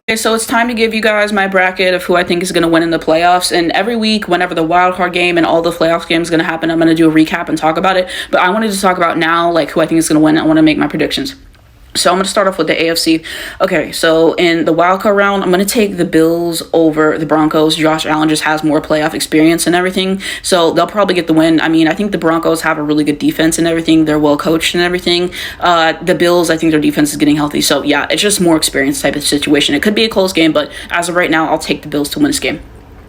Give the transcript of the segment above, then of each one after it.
Okay, so it's time to give you guys my bracket of who I think is going to win in the playoffs. And every week, whenever the wild card game and all the playoff games going to happen, I'm going to do a recap and talk about it. But I wanted to talk about now, like, who I think is going to win. I want to make my predictions. So I'm going to start off with the AFC. Okay, so in the wildcard round, I'm going to take the Bills over the Broncos. Josh Allen just has more playoff experience and everything, so they'll probably get the win. I mean, I think the Broncos have a really good defense and everything. They're well coached and everything. The Bills, I think their defense is getting healthy. So yeah, it's just more experience type of situation. It could be a close game, but as of right now, I'll take the Bills to win this game.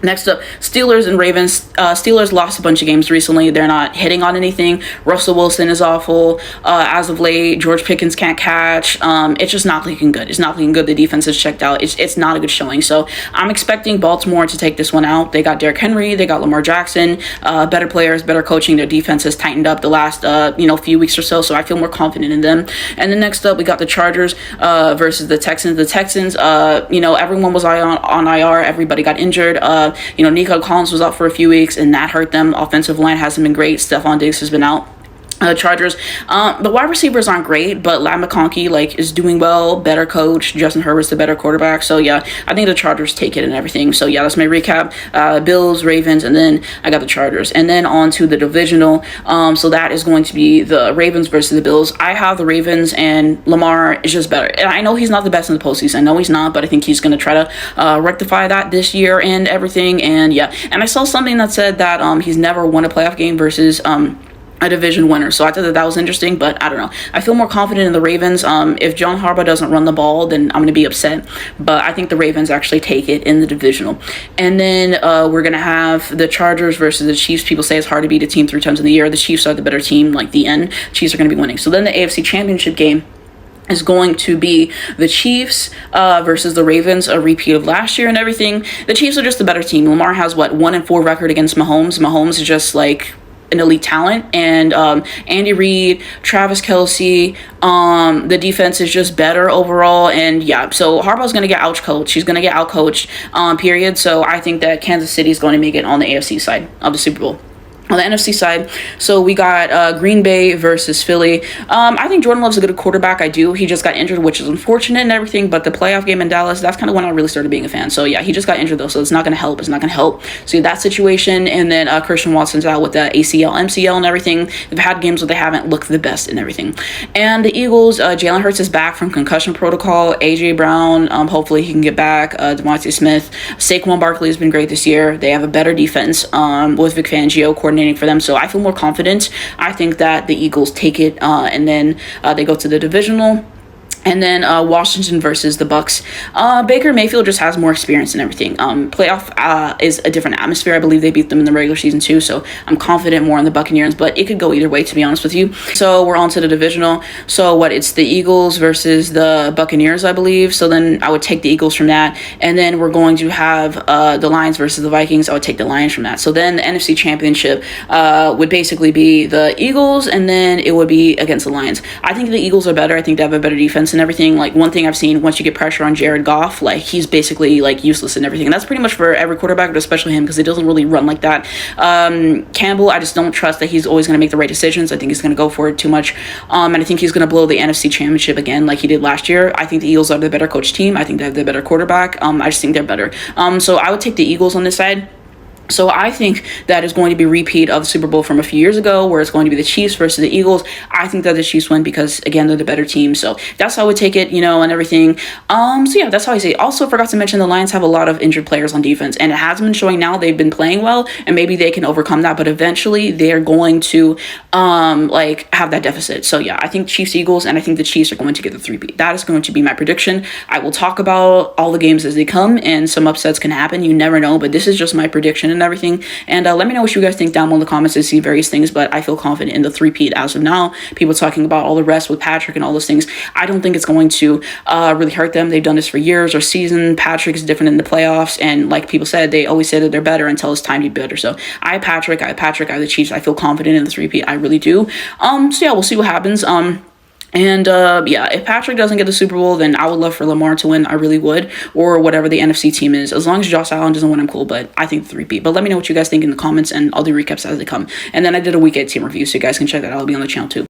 Next up, Steelers and Ravens. Steelers lost a bunch of games recently. They're not hitting on anything. Russell Wilson is awful. As of late, George Pickens can't catch. It's just not looking good. It's not looking good. The defense is checked out. It's not a good showing. So I'm expecting Baltimore to take this one out. They got Derrick Henry. They got Lamar Jackson. Better players, better coaching. Their defense has tightened up the last few weeks or so. So I feel more confident in them. And then next up, we got the Chargers versus the Texans. The Texans, everyone was on IR. Everybody got injured. Nico Collins was out for a few weeks, and that hurt them. Offensive line hasn't been great. Stephon Diggs has been out. Chargers, the wide receivers aren't great, but Lat McConkey is doing well, better coach. Justin Herbert's the better quarterback. So yeah, I think the Chargers take it and everything. So yeah, that's my recap. Bills, Ravens, and then I got the Chargers. And then on to the divisional. So that is going to be the Ravens versus the Bills. I have the Ravens, and Lamar is just better. And I know he's not the best in the postseason. I know he's not, but I think he's going to try to rectify that this year and everything. And yeah, and I saw something that said that he's never won a playoff game versus a division winner. So I thought that was interesting, but I don't know. I feel more confident in the Ravens. If John Harbaugh doesn't run the ball, then I'm going to be upset. But I think the Ravens actually take it in the divisional. And then we're going to have the Chargers versus the Chiefs. People say it's hard to beat a team 3 times in the year. The Chiefs are the better team, like the end. Chiefs are going to be winning. So then the AFC Championship game is going to be the Chiefs versus the Ravens, a repeat of last year and everything. The Chiefs are just the better team. Lamar has, 1-4 record against Mahomes. Mahomes is just an elite talent, and Andy Reid, Travis Kelce, the defense is just better overall, and yeah, so Harbaugh's going to get out-coached. He's going to get out-coached, period. So I think that Kansas City is going to make it on the AFC side of the Super Bowl. On the NFC side, so we got Green Bay versus Philly. I think Jordan Love's a good quarterback. I do. He just got injured, which is unfortunate and everything, but the playoff game in Dallas, that's kind of when I really started being a fan. So yeah, he just got injured though, so it's not going to help. It's not going to help. So that situation, and then Christian Watson's out with the ACL, MCL and everything. They've had games where they haven't looked the best and everything. And the Eagles, Jalen Hurts is back from concussion protocol. AJ Brown, hopefully he can get back. DeVonta Smith. Saquon Barkley has been great this year. They have a better defense with Vic Fangio coordinating for them, so I feel more confident. I think that the Eagles take it, and then they go to the divisional. And then Washington versus the Bucks. Baker Mayfield just has more experience and everything. Playoff is a different atmosphere. I believe they beat them in the regular season too, so I'm confident more on the Buccaneers, but it could go either way, to be honest with you. So we're on to the divisional. So it's the Eagles versus the Buccaneers, I believe. So then I would take the Eagles from that. And then we're going to have the Lions versus the Vikings. I would take the Lions from that. So then the NFC Championship would basically be the Eagles, and then it would be against the Lions. I think the Eagles are better. I think they have a better defense and everything. One thing I've seen, once you get pressure on Jared Goff, he's basically useless and everything. And that's pretty much for every quarterback, but especially him, because he doesn't really run like that. Campbell, I just don't trust that he's always going to make the right decisions. I think he's going to go for it too much. And I think he's going to blow the NFC Championship again like he did last year. I think the Eagles are the better coach team. I think they have the better quarterback. I just think they're better. So I would take the Eagles on this side. So I think that is going to be a repeat of the Super Bowl from a few years ago, where it's going to be the Chiefs versus the Eagles. I think that the Chiefs win because, again, they're the better team. So that's how I would take it, and everything. So yeah, that's how I say it. Also, forgot to mention the Lions have a lot of injured players on defense, and it has been showing now. They've been playing well, and maybe they can overcome that, but eventually they're going to have that deficit. So yeah, I think Chiefs, Eagles, and I think the Chiefs are going to get the 3-peat. That is going to be my prediction. I will talk about all the games as they come, and some upsets can happen. You never know, but this is just my prediction and everything. And let me know what you guys think down below in the comments to see various things, but I feel confident in the 3-peat as of now. People talking about all the rest with Patrick and all those things. I don't think it's going to really hurt them. They've done this for years or season. Patrick is different in the playoffs, and like people said, they always say that they're better until it's time to be better. So I have Patrick, I have the Chiefs. I feel confident in the 3-peat. I really do. So yeah, we'll see what happens. And if Patrick doesn't get the Super Bowl, then I would love for Lamar to win. I really would. Or whatever the NFC team is. As long as Josh Allen doesn't win, I'm cool. But I think 3-peat. But let me know what you guys think in the comments, and I'll do recaps as they come. And then I did a Week 8 team review, so you guys can check that out. I'll be on the channel too.